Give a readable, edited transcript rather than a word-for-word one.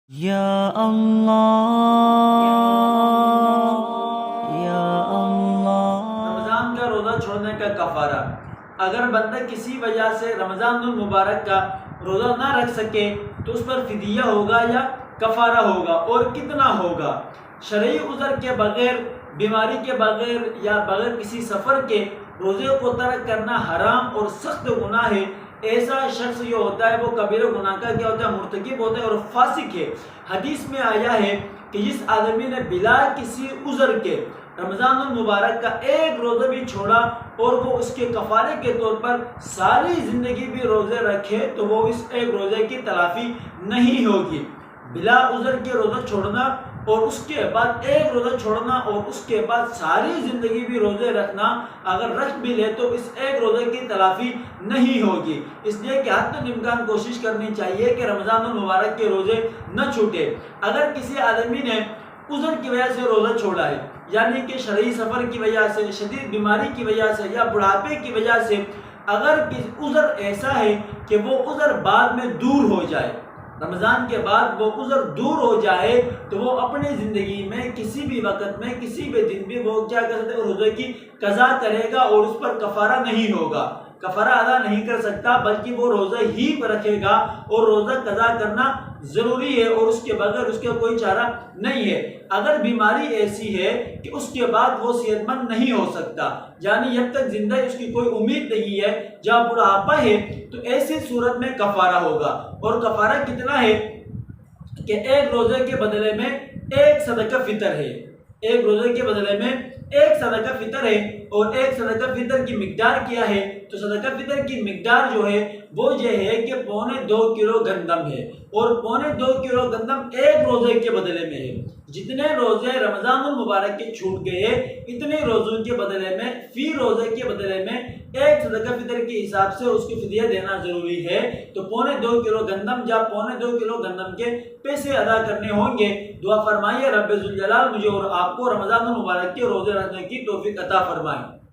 یا اللہ یا اللہ۔ رمضان کا روزہ چھوڑنے کا کفارہ۔ اگر بندہ کسی وجہ سے رمضان المبارک کا روزہ نہ رکھ سکے تو اس پر فدیہ ہوگا یا کفارہ ہوگا، اور کتنا ہوگا؟ شرعی عذر کے بغیر، بیماری کے بغیر یا بغیر کسی سفر کے روزے کو ترک کرنا حرام اور سخت گناہ ہے۔ ایسا شخص جو ہوتا ہے وہ کبیرہ گناہ کا کیا ہوتا ہے؟ مرتکب ہوتا ہے اور فاسق ہے۔ حدیث میں آیا ہے کہ جس آدمی نے بلا کسی عذر کے رمضان المبارک کا ایک روزہ بھی چھوڑا اور وہ اس کے کفارے کے طور پر ساری زندگی بھی روزے رکھے تو وہ اس ایک روزے کی تلافی نہیں ہوگی۔ بلا عذر کے روزہ چھوڑنا اور اس کے بعد ایک روزہ چھوڑنا اور اس کے بعد ساری زندگی بھی روزے رکھنا، اگر رکھ بھی لے تو اس ایک روزے کی تلافی نہیں ہوگی۔ اس لیے کہ حتی الامکان کوشش کرنی چاہیے کہ رمضان المبارک کے روزے نہ چھوٹے۔ اگر کسی آدمی نے عذر کی وجہ سے روزہ چھوڑا ہے، یعنی کہ شرعی سفر کی وجہ سے، شدید بیماری کی وجہ سے یا بڑھاپے کی وجہ سے، اگر عذر ایسا ہے کہ وہ عذر بعد میں دور ہو جائے، رمضان کے بعد وہ عذر دور ہو جائے تو وہ اپنی زندگی میں کسی بھی وقت میں کسی بھی دن بھی وہ کیا کر سکتے ہیں؟ روزے کی قضا کرے گا اور اس پر کفارہ نہیں ہوگا، کفارہ ادا نہیں کر سکتا، بلکہ وہ روزہ ہی رکھے گا اور روزہ قضا کرنا ضروری ہے اور اس کے بغیر اس کا کوئی چارہ نہیں ہے۔ اگر بیماری ایسی ہے کہ اس کے بعد وہ صحت مند نہیں ہو سکتا، یعنی جب تک زندہ اس کی کوئی امید نہیں ہے، جب بڑھاپا ہے، تو ایسی صورت میں کفارہ ہوگا۔ اور کفارہ کتنا ہے کہ ایک روزے کے بدلے میں ایک صدقہ فطر ہے، ایک روزے کے بدلے میں ایک صدقہ فطر ہے۔ اور ایک صدقہ فطر کی مقدار کیا ہے؟ تو صدقہ فطر کی مقدار جو ہے وہ یہ ہے کہ 2.25 کلو گندم ہے، اور 2.25 کلو گندم ایک روزے کے بدلے میں ہے۔ جتنے روزے رمضان المبارک کے چھوٹ گئے، اتنے روزوں کے بدلے میں فی روزے کے بدلے میں ایک صدقہ فطر کے حساب سے اس کی فدیہ دینا ضروری ہے۔ تو 2.25 کلو گندم یا 2.25 کلو گندم کے پیسے ادا کرنے ہوں گے۔ دعا فرمائیے رب ذوالجلال مجھے اور آپ کو رمضان المبارک کے روزے رکھنے کی توفیق عطا فرمائے۔